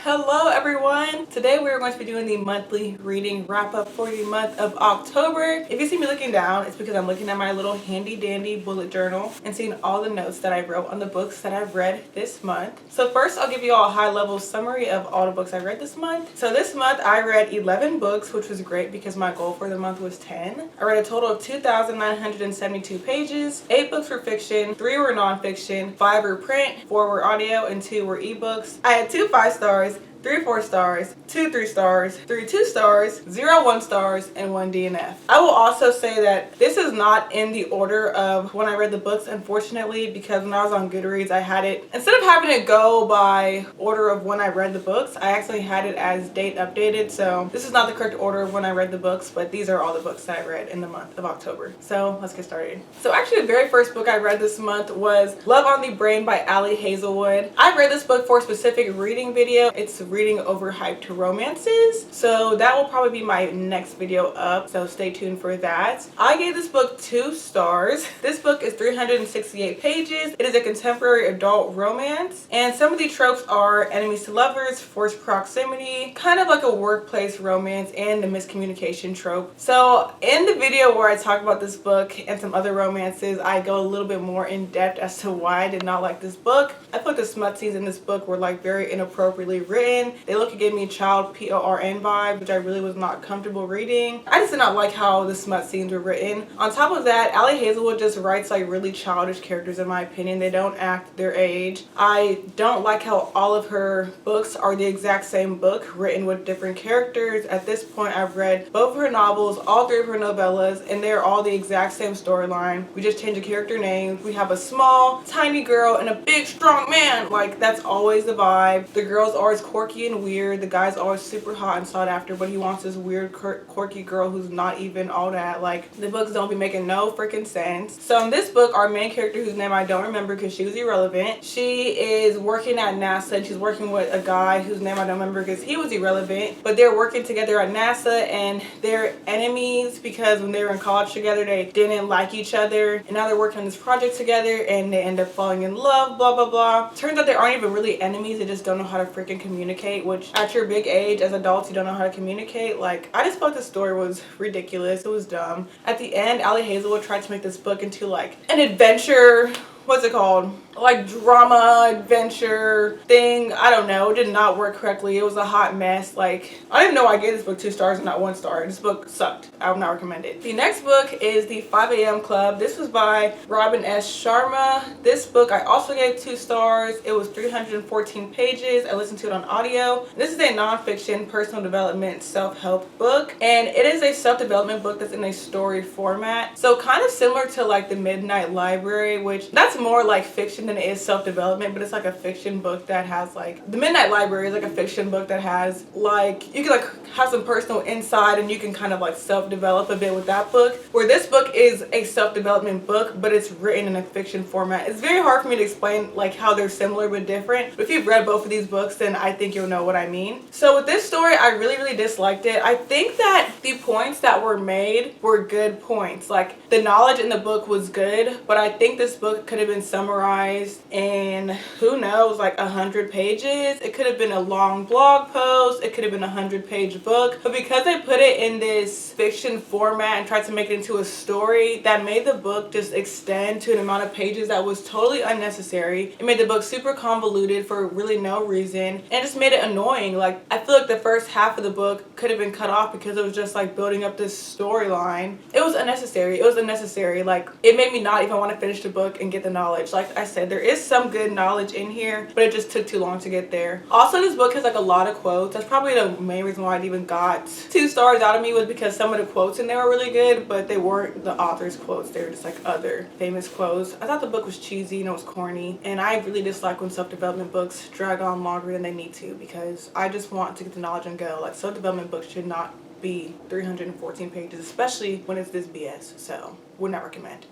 Hello everyone! Today we are going to be doing the monthly reading wrap up for the month of October. If you see me looking down, it's because I'm looking at my little handy dandy bullet journal and seeing all the notes that I wrote on the books that I've read this month. So first I'll give you all a high level summary of all the books I read this month. So this month I read 11 books, which was great because my goal for the month was 10. I read a total of 2,972 pages. 8 books were fiction, 3 were nonfiction, 5 were print, 4 were audio, and 2 were ebooks. I had 2 5 stars, 3 4 stars, 2 3 stars, 3 2 stars, 0 1 stars, and 1 DNF. I will also say that this is not in the order of when I read the books, unfortunately, because when I was on Goodreads, I had it, instead of having it go by order of when I read the books, I actually had it as date updated. So this is not the correct order of when I read the books, but these are all the books that I read in the month of October. So let's get started. So actually the very first book I read this month was Love on the Brain by Ali Hazelwood. I read this book for a specific reading video. It's reading overhyped romances, so that will probably be my next video up, so stay tuned for that. I gave this book 2 stars. This book is 368 pages. It is a contemporary adult romance, and some of the tropes are enemies to lovers, forced proximity, kind of like a workplace romance, and the miscommunication trope. So in the video where I talk about this book and some other romances, I go a little bit more in depth as to why I did not like this book. I thought the smut scenes in this book were like very inappropriately written. They look to give me child PORN vibe, which I really was not comfortable reading. I just did not like how the smut scenes were written. On top of that, Ali Hazelwood just writes like really childish characters in my opinion. They don't act their age. I don't like how all of her books are the exact same book written with different characters. At this point, I've read both of her novels, all 3 of her novellas, and they're all the exact same storyline. We just change the character names. We have a small, tiny girl and a big, strong man. Like, that's always the vibe. The girl's always quirky and weird. The guy's always super hot and sought after, but he wants this weird quirky girl who's not even all that. Like, the books don't be making no freaking sense. So in this book, our main character, whose name I don't remember because she was irrelevant, she is working at NASA and she's working with a guy whose name I don't remember because he was irrelevant, but they're working together at NASA and they're enemies because when they were in college together they didn't like each other, and now they're working on this project together and they end up falling in love, blah blah blah. Turns out they aren't even really enemies, they just don't know how to freaking communicate, which at your big age as adults you don't know how to communicate. Like, I just felt the story was ridiculous. It was dumb. At the end, Ali Hazelwood tried to make this book into like an adventure, what's it called, like drama adventure thing. I don't know, it did not work correctly. It was a hot mess. Like, I didn't know I gave this book 2 stars and not 1 star. This book sucked. I would not recommend it. The next book is The 5 AM Club. This was by Robin S. Sharma. This book I also gave 2 stars. It was 314 pages. I listened to it on audio. This is a nonfiction personal development self-help book, and it is a self-development book that's in a story format, so kind of similar to like The Midnight Library, which that's more like fiction than it is self-development, but it's like a fiction book that has like, The Midnight Library is like a fiction book that has like, you can like have some personal insight and you can kind of like self-develop a bit with that book, where this book is a self-development book but it's written in a fiction format. It's very hard for me to explain like how they're similar but different, but if you've read both of these books then I think you'll know what I mean. So with this story, I really disliked it. I think that the points that were made were good points. Like, the knowledge in the book was good, but I think this book could have been summarized in, who knows, like 100 pages. It could have been a long blog post. It could have been a 100-page book, but because they put it in this fiction format and tried to make it into a story, that made the book just extend to an amount of pages that was totally unnecessary. It made the book super convoluted for really no reason, and it just made it annoying. Like, I feel like the first half of the book could have been cut off because it was just like building up this storyline. It was unnecessary. It was unnecessary. Like, it made me not even want to finish the book and get the knowledge. Like I said, there is some good knowledge in here, but it just took too long to get there. Also, this book has like a lot of quotes. That's probably the main reason why it even got 2 stars out of me, was because some of the quotes in there were really good, but they weren't the author's quotes. They were just like other famous quotes. I thought the book was cheesy and it was corny, and I really dislike when self-development books drag on longer than they need to, because I just want to get the knowledge and go. Like, self-development books should not be 314 pages, especially when it's this BS. So would not recommend.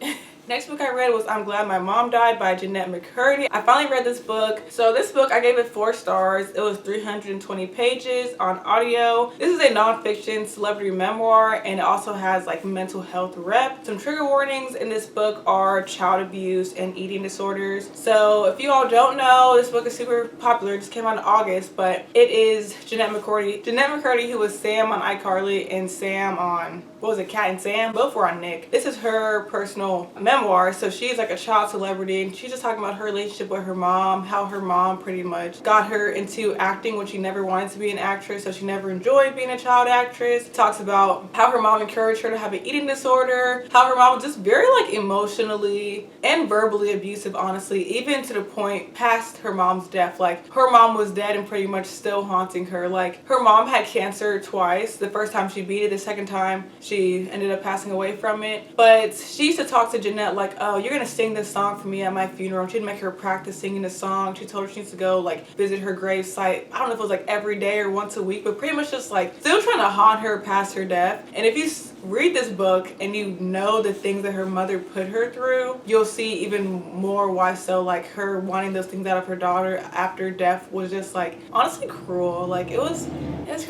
Next book I read was I'm Glad My Mom Died by Jeanette McCurdy. I finally read this book. So this book, I gave it 4 stars. It was 320 pages on audio. This is a nonfiction celebrity memoir, and it also has like mental health rep. Some trigger warnings in this book are child abuse and eating disorders. So if you all don't know, this book is super popular. It just came out in August, but it is Jeanette McCurdy. Jeanette McCurdy, who was Sam on iCarly and Sam on, what was it, Cat and Sam? Both were on Nick. This is her personal memoir. So she's like a child celebrity, and she's just talking about her relationship with her mom, how her mom pretty much got her into acting when she never wanted to be an actress, so she never enjoyed being a child actress. Talks about how her mom encouraged her to have an eating disorder, how her mom was just very like emotionally and verbally abusive, honestly, even to the point past her mom's death. Like her mom was dead and pretty much still haunting her. Like her mom had cancer twice. The first time she beat it, the second time she ended up passing away from it. But she used to talk to Jeanette like, oh, you're gonna sing this song for me at my funeral. She'd make her practice singing the song. She told her she needs to go like visit her grave site. I don't know if it was like every day or once a week, but pretty much just like still trying to haunt her past her death. And if you read this book and you know the things that her mother put her through, you'll see even more why. So like her wanting those things out of her daughter after death was just like honestly cruel. Like it was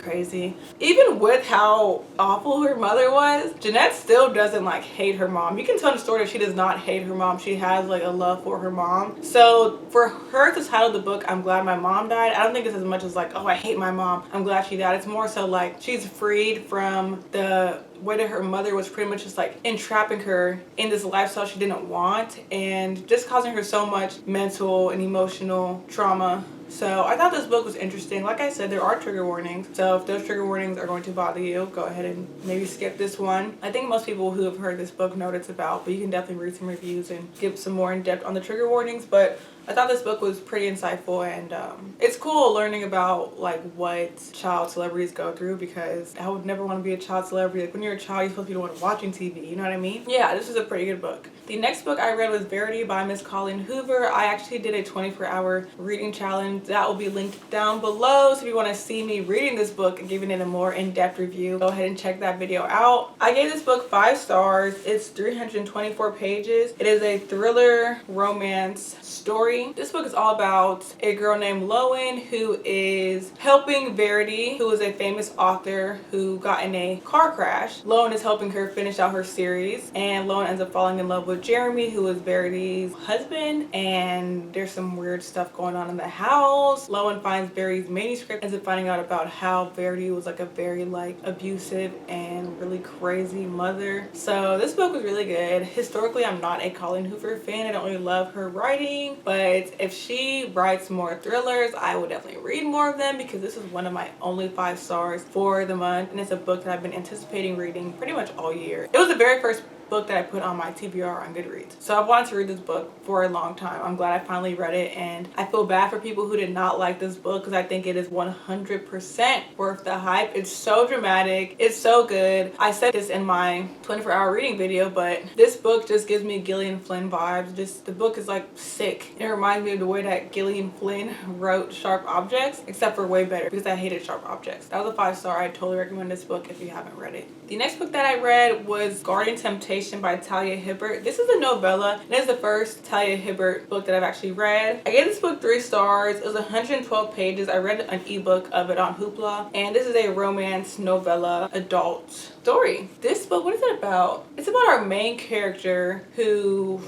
crazy. Even with how awful her mother was, Jeanette still doesn't like hate her mom. You can tell in the story that she does not hate her mom. She has like a love for her mom. So for her to title the book I'm Glad My Mom Died, I don't think it's as much as like, oh, I hate my mom, I'm glad she died. It's more so like she's freed from the way that her mother was pretty much just like entrapping her in this lifestyle she didn't want and just causing her so much mental and emotional trauma. So I thought this book was interesting. Like I said, there are trigger warnings. So if those trigger warnings are going to bother you, go ahead and maybe skip this one. I think most people who have heard this book know what it's about, but you can definitely read some reviews and get some more in depth on the trigger warnings. But I thought this book was pretty insightful, and it's cool learning about like what child celebrities go through, because I would never want to be a child celebrity. Like when you're a child, you're supposed to be the one watching TV, you know what I mean? Yeah, this is a pretty good book. The next book I read was Verity by Miss Colleen Hoover. I actually did a 24-hour reading challenge. That will be linked down below. So if you want to see me reading this book and giving it a more in-depth review, go ahead and check that video out. I gave this book 5 stars. It's 324 pages. It is a thriller romance story. This book is all about a girl named Lowen who is helping Verity, who is a famous author who got in a car crash. Lowen is helping her finish out her series, and Lowen ends up falling in love with Jeremy, who is Verity's husband, and there's some weird stuff going on in the house. Lowen finds Verity's manuscript, ends up finding out about how Verity was like a very like abusive and really crazy mother. So this book was really good. Historically, I'm not a Colleen Hoover fan. I don't really love her writing, but if she writes more thrillers, I will definitely read more of them, because this is one of my only 5 stars for the month, and it's a book that I've been anticipating reading pretty much all year. It was the very first book that I put on my TBR on Goodreads. So I've wanted to read this book for a long time. I'm glad I finally read it, and I feel bad for people who did not like this book, because I think it is 100% worth the hype. It's so dramatic. It's so good. I said this in my 24-hour reading video, but this book just gives me Gillian Flynn vibes. Just the book is like sick. It reminds me of the way that Gillian Flynn wrote Sharp Objects, except for way better, because I hated Sharp Objects. That was a 5-star. I totally recommend this book if you haven't read it. The next book that I read was Guarding Temptation by Talia Hibbert. This is a novella, and it's the first Talia Hibbert book that I've actually read. I gave this book 3 stars. It was 112 pages. I read an ebook of it on Hoopla, and this is a romance novella adult story. This book, what is it about? It's about our main character who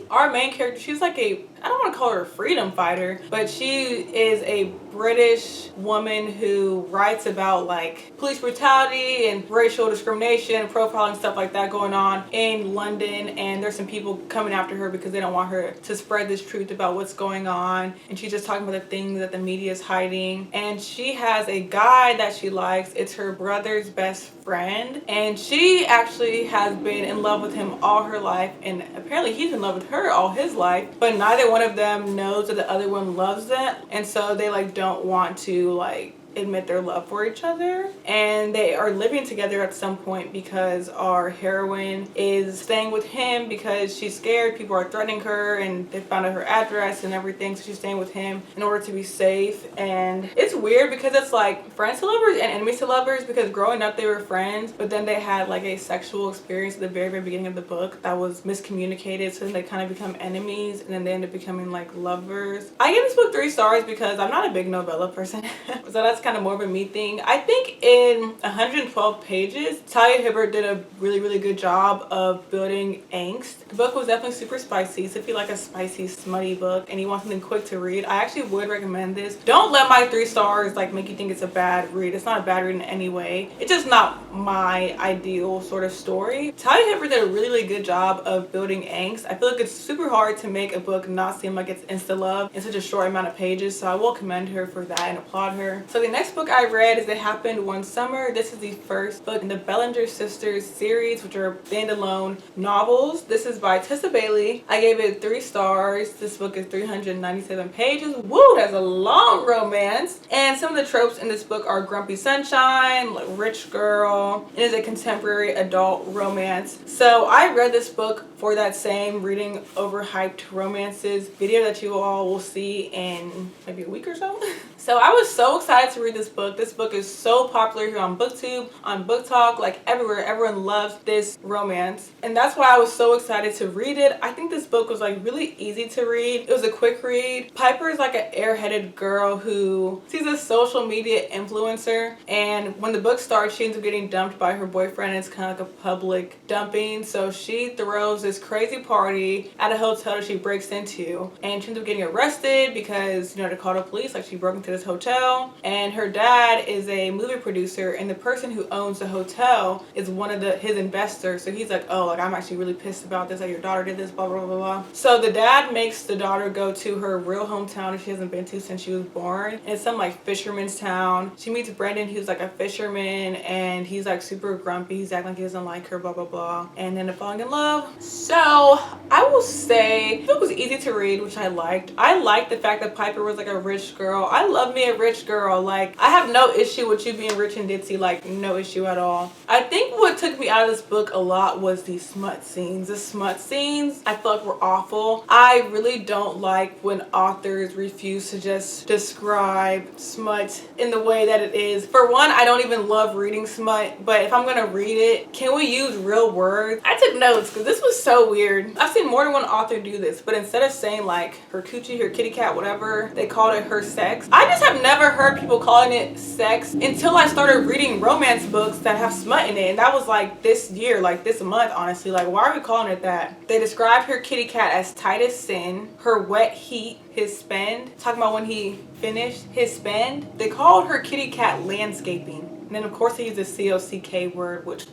our main character, she's like a, I don't want to call her a freedom fighter, but she is a British woman who writes about like police brutality and racial discrimination, profiling, stuff like that going on in London. And there's some people coming after her because they don't want her to spread this truth about what's going on. And she's just talking about the things that the media is hiding. And she has a guy that she likes. It's her brother's best friend. And she actually has been in love with him all her life. And apparently he's in love with her all his life. But neither one of them knows that the other one loves them. And so they like don't want to like admit their love for each other, and they are living together at some point because our heroine is staying with him because she's scared people are threatening her, and they found out her address and everything, so she's staying with him in order to be safe. And it's weird because it's like friends to lovers and enemies to lovers, because growing up they were friends, but then they had like a sexual experience at the very beginning of the book that was miscommunicated, so then they kind of become enemies and then they end up becoming like lovers. I give this book 3 stars because I'm not a big novella person so that's kind of more of a me thing. I think in 112 pages Talia Hibbert did a really good job of building angst. The book was definitely super spicy, so if you like a spicy smutty book and you want something quick to read, I actually would recommend this. Don't let my 3 stars like make you think it's a bad read. It's not a bad read in any way. It's just not my ideal sort of story. Talia Hibbert did a really good job of building angst. I feel like it's super hard to make a book not seem like it's insta love in such a short amount of pages, so I will commend her for that and applaud her. So the next book I read is It Happened One Summer. This is the first book in the Bellinger Sisters series, which are standalone novels. This is by Tessa Bailey. I gave it 3 stars. This book is 397 pages. Woo, that's a long romance. And some of the tropes in this book are grumpy sunshine, like rich girl. It is a contemporary adult romance. So I read this book for that same reading overhyped romances video that you all will see in maybe a week or so. So I was so excited to read this book. This book is so popular here on BookTube, on Book Talk, like everywhere. Everyone loves this romance, and that's why I was so excited to read it. I think this book was like really easy to read. It was a quick read. Piper is like an airheaded girl who sees a social media influencer, and when the book starts she ends up getting dumped by her boyfriend. It's kind of like a public dumping, so she throws this crazy party at a hotel that she breaks into, and she ends up getting arrested because, you know, they called the police, like she broke into this hotel. And her dad is a movie producer, and the person who owns the hotel is one of his investors. So he's like, oh, like I'm actually really pissed about this, that your daughter did this, blah blah blah blah. So the dad makes the daughter go to her real hometown that she hasn't been to since she was born. And it's some like fisherman's town. She meets Brendan, who's like a fisherman, and he's like super grumpy. He's acting like he doesn't like her, blah blah blah, and then they're falling in love. So I will say the book was easy to read, which I liked. I liked the fact that Piper was like a rich girl. I love me a rich girl. Like, I have no issue with you being rich and ditzy, like no issue at all. I think what took me out of this book a lot was the smut scenes. The smut scenes I felt like were awful. I really don't like when authors refuse to just describe smut in the way that it is. For one, I don't even love reading smut, but if I'm gonna read it, can we use real words? I took notes because this was so weird. I've seen more than one author do this, but instead of saying like her coochie, her kitty cat, whatever, they called it her sex. I just have never heard people calling it sex until I started reading romance books that have smut in it, and that was like this year, like this month, honestly. Like, why are we calling it that? They described her kitty cat as tight as sin, her wet heat, his spend, talking about when he finished his spend. They called her kitty cat landscaping, and then of course they used the COCK word, which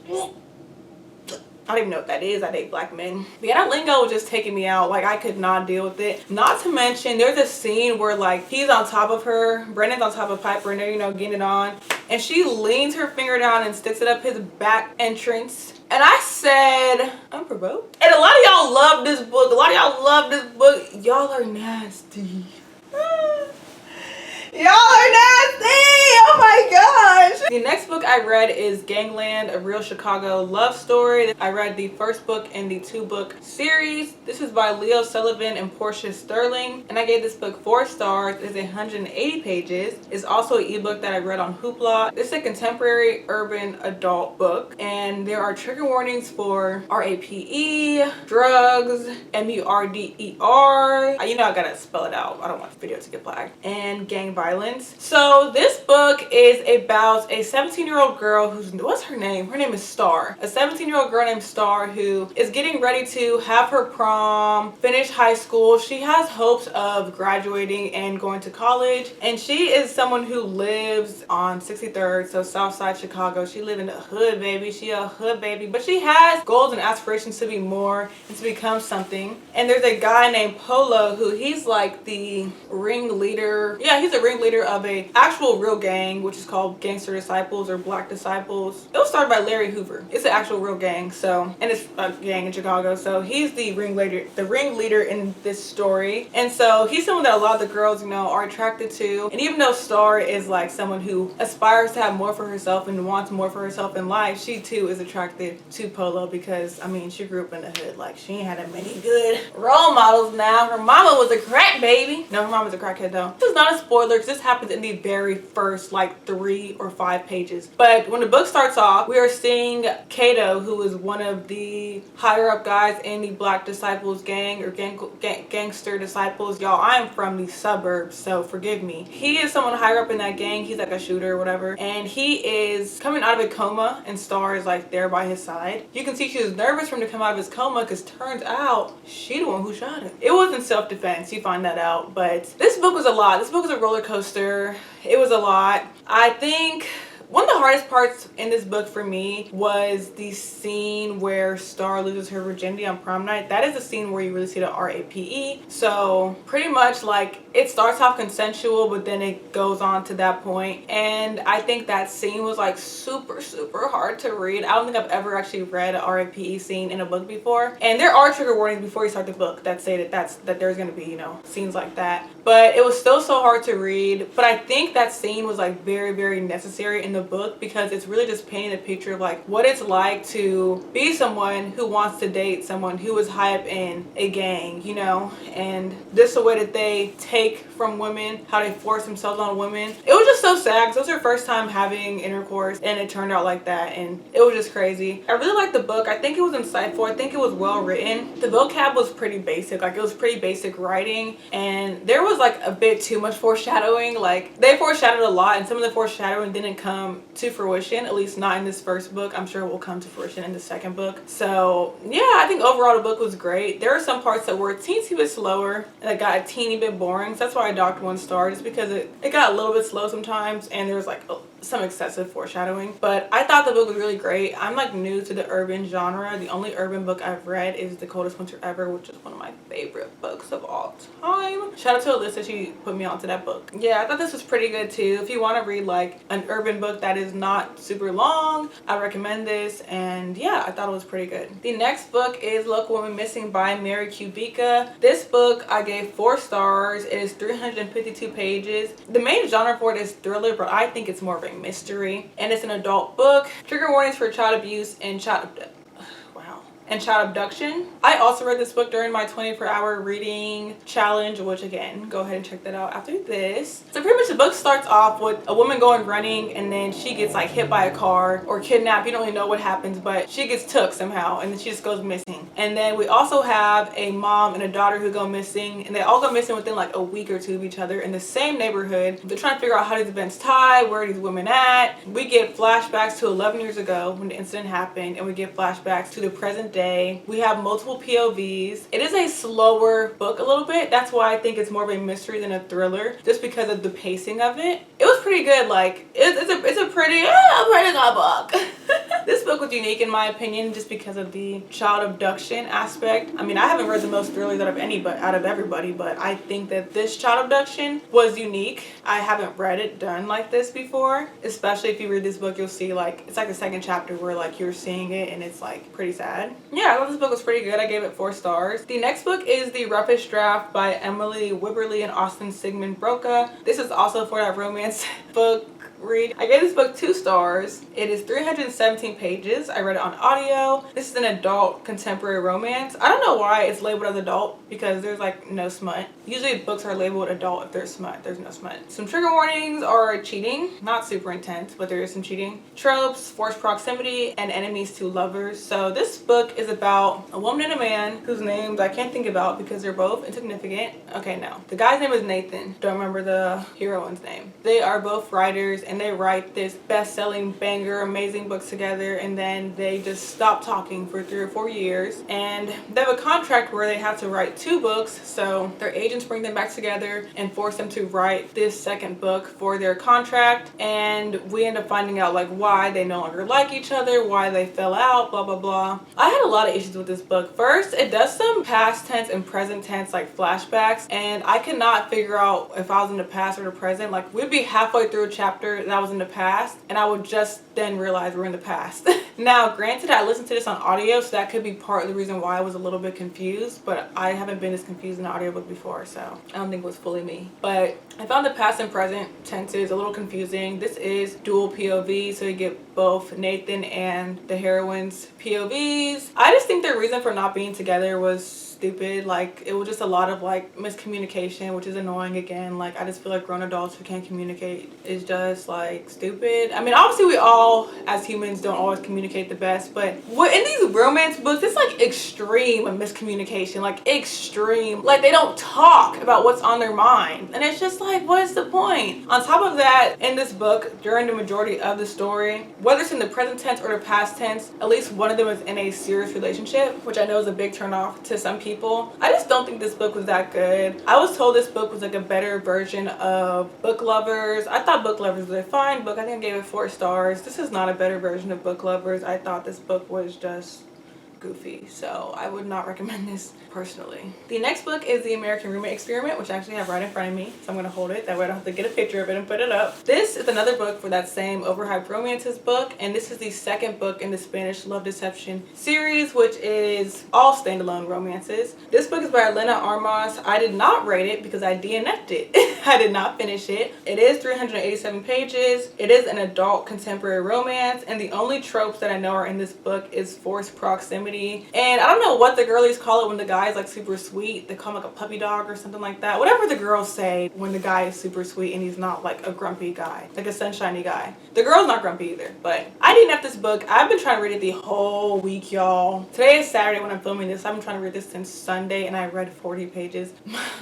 I don't even know what that is. I date black men. But yeah, that lingo was just taking me out. Like, I could not deal with it. Not to mention, there's a scene where like he's on top of her, Brendan's on top of Piper, and they're, you know, getting it on, and she leans her finger down and sticks it up his back entrance. And I said, unprovoked. And a lot of y'all love this book. A lot of y'all love this book. Y'all are nasty. Y'all are nasty! Oh my gosh! The next book I read is Gangland, a real Chicago love story. I read the first book in the 2-book series. This is by Leo Sullivan and Portia Sterling, and I gave this book 4 stars. It's 180 pages. It's also an ebook that I read on Hoopla. This is a contemporary urban adult book, and there are trigger warnings for RAPE, drugs, MURDER. You know I gotta spell it out. I don't want the video to get flagged. And gang violence. So this book is about a 17-year-old girl who's, what's her name? Her name is Star. A 17-year-old girl named Star who is getting ready to have her prom, finish high school. She has hopes of graduating and going to college, and she is someone who lives on 63rd, so south side Chicago. She lives in the hood, baby. She a hood baby, but she has goals and aspirations to be more and to become something. And there's a guy named Polo who he's like the ringleader. Yeah, he's a ringleader of a actual real gang, which is called Gangster Disciples or Black Disciples. It was started by Larry Hoover. It's an actual real gang, so, and it's a gang in Chicago, so he's the ringleader in this story. And so he's someone that a lot of the girls, you know, are attracted to. And even though Star is like someone who aspires to have more for herself and wants more for herself in life, she too is attracted to Polo because, I mean, she grew up in the hood. Like, she ain't had that many good role models now. Her mama was a crack baby. No, her mama's a crackhead though. This is not a spoiler because this happens in the very first like 3 or 5 pages. But when the book starts off, we are seeing Kato, who is one of the higher up guys in the Black Disciples gang, or gangster disciples. Y'all, I am from the suburbs, so forgive me. He is someone higher up in that gang. He's like a shooter or whatever, and he is coming out of a coma, and Star is like there by his side. You can see she was nervous for him to come out of his coma because turns out she the one who shot him. It wasn't self-defense, you find that out. But this book was a lot. This book was a roller coaster. It was a lot. I think one of the hardest parts in this book for me was the scene where Star loses her virginity on prom night. That is the scene where you really see the RAPE. So pretty much like it starts off consensual, but then it goes on to that point. And I think that scene was like super hard to read. I don't think I've ever actually read an RAPE scene in a book before. And there are trigger warnings before you start the book that say that there's gonna be, you know, scenes like that. But it was still so hard to read. But I think that scene was like very necessary in the book because it's really just painting a picture of like what it's like to be someone who wants to date someone who is high up in a gang, you know, and this is the way that they take from women, how they force themselves on women. It was just so sad because it was her first time having intercourse and it turned out like that, and it was just crazy. I really liked the book. I think it was insightful. I think it was well written. The vocab was pretty basic. Like, it was pretty basic writing, and there was like a bit too much foreshadowing. Like, they foreshadowed a lot, and some of the foreshadowing didn't come to fruition, at least not in this first book. I'm sure it will come to fruition in the second book. So yeah, I think overall the book was great. There were some parts that were a teensy bit slower and it got a teeny bit boring, so that's why I docked 1 star, just because it got a little bit slow sometimes and there was like some excessive foreshadowing. But I thought the book was really great. I'm like new to the urban genre. The only urban book I've read is The Coldest Winter Ever, which is one of my favorite books of all time. Shout out to Alyssa, she put me onto that book. Yeah, I thought this was pretty good too. If you want to read like an urban book that is not super long, I recommend this. And yeah, I thought it was pretty good. The next book is Local Woman Missing by Mary Kubica. This book I gave 4 stars. It is 352 pages. The main genre for it is thriller, but I think it's more of a mystery, and it's an adult book. Trigger warnings for child abuse and child abduction. I also read this book during my 24-hour reading challenge, which again, go ahead and check that out after this. So pretty much the book starts off with a woman going running, and then she gets like hit by a car or kidnapped. You don't really know what happens, but she gets took somehow, and then she just goes missing. And then we also have a mom and a daughter who go missing, and they all go missing within like a week or 2 of each other in the same neighborhood. They're trying to figure out how these events tie, where are these women at. We get flashbacks to 11 years ago when the incident happened, and we get flashbacks to the present day. We have multiple POVs. It is a slower book a little bit. That's why I think it's more of a mystery than a thriller, just because of the pacing of it. It was pretty good. Like, it's a pretty good book. This book was unique in my opinion, just because of the child abduction aspect. I mean, I haven't read the most thrillers out of everybody, but I think that this child abduction was unique. I haven't read it done like this before. Especially if you read this book, you'll see like it's like the second chapter where like you're seeing it and it's like pretty sad. Yeah, I thought this book was pretty good. I gave it 4 stars. The next book is The Roughest Draft by Emily Wibberley and Austin Sigmund Broca. This is also for that romance book read. I gave this book 2 stars. It is 317 pages. I read it on audio. This is an adult contemporary romance. I don't know why it's labeled as adult, because there's like no smut. Usually books are labeled adult if there's smut. There's no smut. Some trigger warnings are cheating. Not super intense, but there is some cheating. Tropes, forced proximity, and enemies to lovers. So this book is about a woman and a man whose names I can't think about because they're both insignificant. Okay, no. The guy's name is Nathan. Don't remember the heroine's name. They are both writers, and they write this best-selling banger amazing books together, and then they just stop talking for 3 or 4 years, and they have a contract where they have to write 2 books. So their agents bring them back together and force them to write this second book for their contract, and we end up finding out like why they no longer like each other, why they fell out, blah blah blah. I had a lot of issues with this book. First, it does some past tense and present tense like flashbacks, and I could not figure out if I was in the past or the present. Like, we'd be halfway through a chapter chapter that was in the past, and I would just then realize we're in the past. Now, granted, I listened to this on audio, so that could be part of the reason why I was a little bit confused, but I haven't been as confused in an audiobook before, so I don't think it was fully me. But I found the past and present tenses a little confusing. This is dual POV, so you get both Nathan and the heroine's POVs. I just think their reason for not being together was stupid. Like, it was just a lot of like miscommunication, which is annoying. Again, like, I just feel like grown adults who can't communicate is just like stupid. I mean, obviously we all as humans don't always communicate the best, but what in these romance books, it's like extreme miscommunication, like extreme. Like, they don't talk about what's on their mind, and it's just like, what is the point? On top of that, in this book, during the majority of the story, whether it's in the present tense or the past tense, at least one of them is in a serious relationship, which I know is a big turn off to some people. I just don't think this book was that good. I was told this book was like a better version of Book Lovers. I thought Book Lovers was a fine book. I think I gave it 4 stars. This is not a better version of Book Lovers. I thought this book was just goofy, so I would not recommend this personally. The next book is The American Roommate Experiment, which I actually have right in front of me, so I'm going to hold it, that way I don't have to get a picture of it and put it up. This is another book for that same overhyped romances book, and this is the second book in the Spanish Love Deception series, which is all standalone romances. This book is by Elena Armas. I did not rate it because I DNF'd it. I did not finish it. It is 387 pages. It is an adult contemporary romance, and the only tropes that I know are in this book is forced proximity. And I don't know what the girlies call it when the guy is like super sweet. They call him like a puppy dog or something like that. Whatever the girls say when the guy is super sweet and he's not like a grumpy guy, like a sunshiny guy. The girl's not grumpy either, but I didn't have this book. I've been trying to read it the whole week, y'all. Today is Saturday when I'm filming this. I've been trying to read this since Sunday, and I read 40 pages.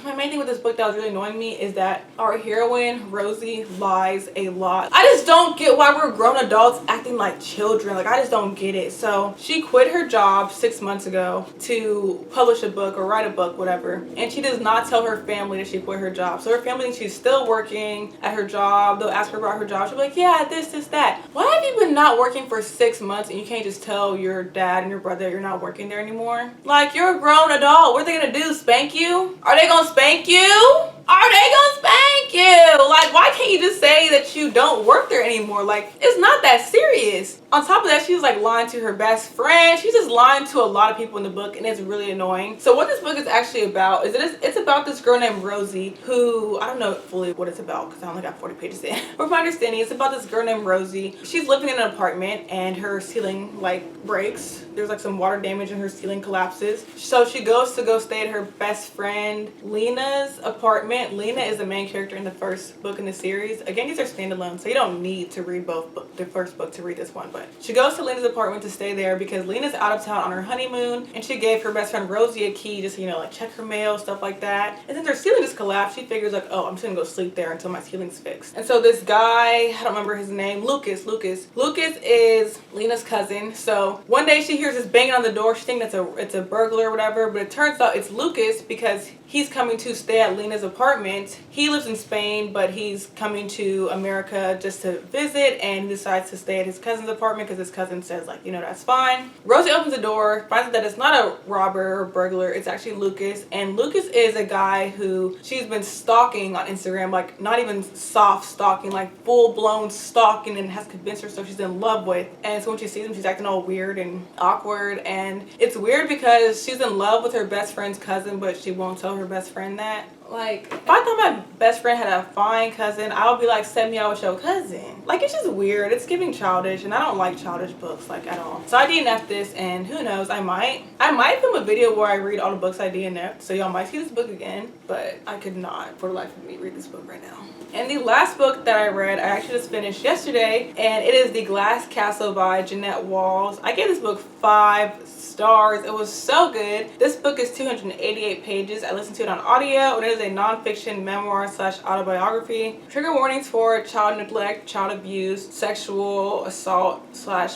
My main thing with this book that was really annoying me is that our heroine, Rosie, lies a lot. I just don't get why we're grown adults acting like children. Like, I just don't get it. So she quit her job 6 months ago to publish a book or write a book, whatever, and she does not tell her family that she quit her job. So her family thinks she's still working at her job. They'll ask her about her job. She'll be like, yeah, this, that. Why have you been not working for 6 months and you can't just tell your dad and your brother you're not working there anymore? Like, you're a grown adult. What are they gonna do, spank you? Are they gonna spank you? Are they gonna spank you? Like, why can't you just say that you don't work there anymore? Like, it's not that serious. On top of that, she was like lying to her best friend. She's just lying to a lot of people in the book, and it's really annoying. So what this book is actually about is it's about this girl named Rosie, who, I don't know fully what it's about because I only got 40 pages in. But from my understanding, it's about this girl named Rosie. She's living in an apartment and her ceiling like breaks. There's like some water damage and her ceiling collapses. So she goes to go stay at her best friend Lena's apartment. Lena is the main character in the first book in the series. Again, these are standalone, so you don't need to read the first book to read this one. But she goes to Lena's apartment to stay there because Lena's out of town on her honeymoon, and she gave her best friend Rosie a key just, you know, like check her mail, stuff like that. And since her ceiling just collapsed, she figures like, oh, I'm just gonna go sleep there until my ceiling's fixed. And so this guy, I don't remember his name, Lucas is Lena's cousin. So one day she hears this banging on the door. She thinks it's a burglar or whatever, but it turns out it's Lucas because he's coming to stay at Lena's apartment. He lives in Spain, but he's coming to America just to visit, and he decides to stay at his cousin's apartment because his cousin says, like, you know, that's fine. Rosie opens the door, finds out that it's not a robber or burglar, it's actually Lucas. And Lucas is a guy who she's been stalking on Instagram, like not even soft stalking, like full-blown stalking, and has convinced her so she's in love with. And so when she sees him, she's acting all weird and awkward. And it's weird because she's in love with her best friend's cousin, but she won't tell her best friend that. Like, if I thought my best friend had a fine cousin, I would be like, send me out with your cousin. Like, it's just weird. It's giving childish, and I don't like childish books, like, at all. So I DNF'd this, and who knows, I might film a video where I read all the books I DNF'd, so y'all might see this book again, but I could not, for the life of me, read this book right now. And the last book that I read, I actually just finished yesterday, and it is The Glass Castle by Jeanette Walls. I gave this book 5 stars. It was so good. This book is 288 pages. I listened to it on audio, and it is a nonfiction memoir / autobiography. Trigger warnings for child neglect, child abuse, sexual assault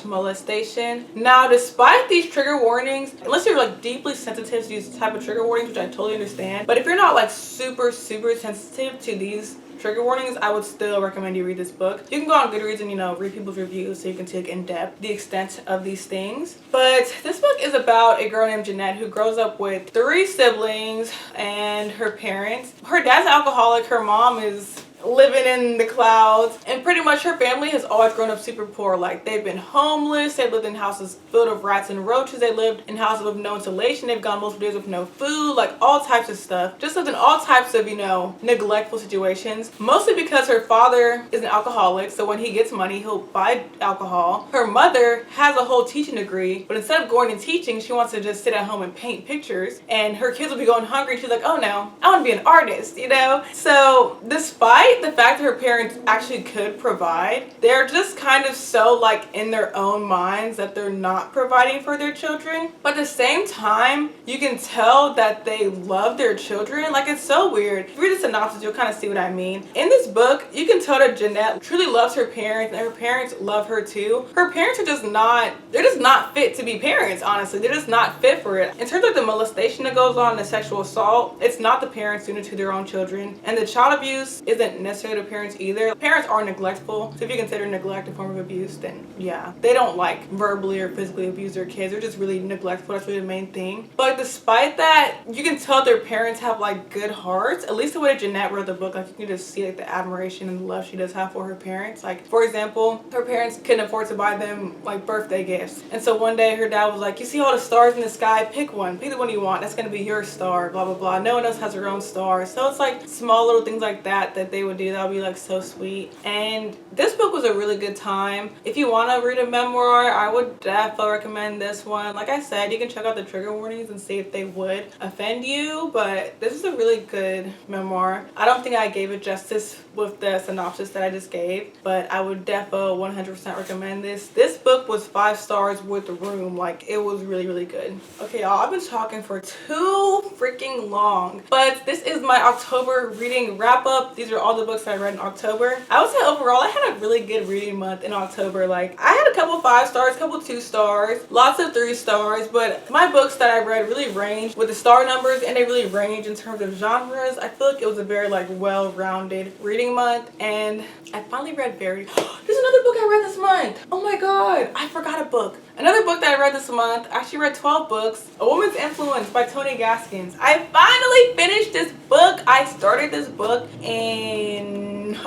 / molestation. Now, despite these trigger warnings, unless you're like deeply sensitive to these type of trigger warnings, which I totally understand, but if you're not like super sensitive to these trigger warnings, I would still recommend you read this book. You can go on Goodreads and, you know, read people's reviews so you can take in depth the extent of these things. But this book is about a girl named Jeanette who grows up with 3 siblings and her parents. Her dad's an alcoholic. Her mom is living in the clouds. And pretty much her family has always grown up super poor. Like, they've been homeless, they lived in houses filled with rats and roaches, they lived in houses with no insulation, they've gone multiple days with no food, like all types of stuff. Just lived in all types of, you know, neglectful situations. Mostly because her father is an alcoholic, so when he gets money, he'll buy alcohol. Her mother has a whole teaching degree, but instead of going and teaching, she wants to just sit at home and paint pictures. And her kids will be going hungry. She's like, oh no, I want to be an artist, you know? So despite the fact that her parents actually could provide, they're just kind of so like in their own minds that they're not providing for their children. But at the same time, you can tell that they love their children. Like, it's so weird. If you read the synopsis, you'll kind of see what I mean. In this book, you can tell that Jeanette truly loves her parents, and her parents love her too. Her parents are just not, they're just not fit to be parents, honestly. They're just not fit for it. In terms of the molestation that goes on, the sexual assault, it's not the parents doing it to their own children. And the child abuse isn't necessarily the parents either. Parents are neglectful. So if you consider neglect a form of abuse, then yeah. They don't like verbally or physically abuse their kids. They're just really neglectful. That's really the main thing. But despite that, you can tell their parents have like good hearts. At least the way Jeanette wrote the book, like you can just see like the admiration and the love she does have for her parents. Like, for example, her parents couldn't afford to buy them like birthday gifts. And so one day her dad was like, you see all the stars in the sky, pick one. Pick the one you want. That's gonna be your star, blah, blah, blah. No one else has their own star. So it's like small little things like that that they would do that would be like so sweet. And this book was a really good time. If you want to read a memoir, I would definitely recommend this one. Like I said, you can check out the trigger warnings and see if they would offend you, but this is a really good memoir. I don't think I gave it justice with the synopsis that I just gave, but I would definitely 100% recommend this. This book was 5 stars with the room. Like, it was really, really good. Okay, y'all, I've been talking for too freaking long, but this is my October reading wrap up. These are all the books that I read in October. I would say overall I had a really good reading month in October. Like, I had a couple 5 stars, couple 2 stars, lots of 3 stars, but my books that I read really range with the star numbers, and they really range in terms of genres. I feel like it was a very like well-rounded reading month. And I finally read Verity. There's another book I read this month. Oh my god, I forgot a book. Another book that I read this month. I actually read 12 books. A Woman's Influence by Toni Gaskins. I finally finished this book. I started this book in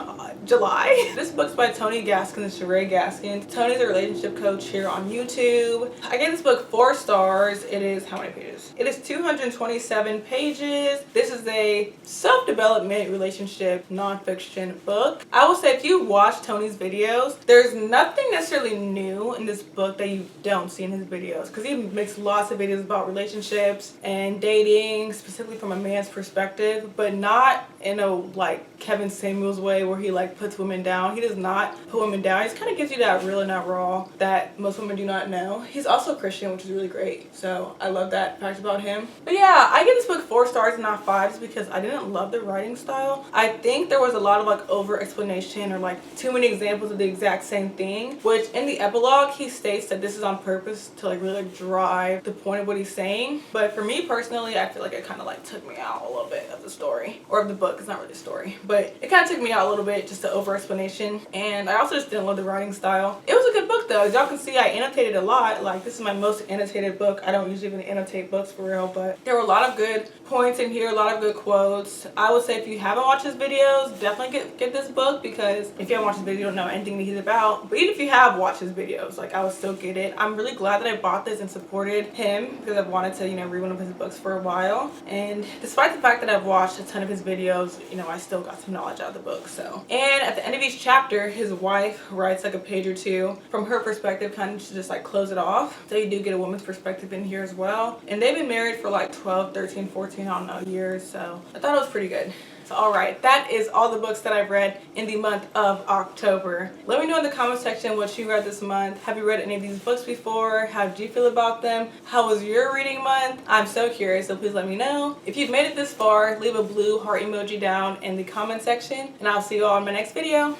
July. This book's by Toni Gaskins and Sheree Gaskins. Toni's a relationship coach here on YouTube. I gave this book 4 stars. It is, how many pages? It is 227 pages. This is a self-development relationship nonfiction book. I will say if you watch Toni's videos, there's nothing necessarily new in this book that you don't see in his videos, because he makes lots of videos about relationships and dating, specifically from a man's perspective, but not in a like Kevin Samuels way where he like puts women down. He does not put women down. He just kind of gives you that real and that raw that most women do not know. He's also Christian, which is really great, so I love that fact about him. But yeah, I give this book 4 stars and not 5 just because I didn't love the writing style. I think there was a lot of like over explanation or like too many examples of the exact same thing, which in the epilogue he states that this is on purpose to like really like drive the point of what he's saying. But for me personally, I feel like it kind of like took me out a little bit of the story or of the book. It's not really a story, but it kind of took me out a little bit, just the over explanation. And I also just didn't love the writing style. It was a good book though. As y'all can see, I annotated a lot. Like, this is my most annotated book. I don't usually even annotate books for real, but there were a lot of good points in here, a lot of good quotes. I would say if you haven't watched his videos, definitely get this book, because if you haven't watched his video, you don't know anything that he's about. But even if you have watched his videos, like, I would still get it. I'm really glad that I bought this and supported him, because I've wanted to, you know, read one of his books for a while. And despite the fact that I've watched a ton of his videos, you know, I still got some knowledge out of the book. So, and at the end of each chapter, his wife writes like a page or two from her perspective, kind of to just like close it off. So you do get a woman's perspective in here as well. And they've been married for like 12, 13, 14, I don't know, years. So I thought it was pretty good. So alright, that is all the books that I've read in the month of October. Let me know in the comment section what you read this month. Have you read any of these books before? How did you feel about them? How was your reading month? I'm so curious, so please let me know. If you've made it this far, leave a blue heart emoji down in the comment section, and I'll see you all in my next video.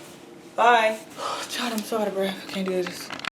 Bye. God, I'm so out of breath. I can't do this.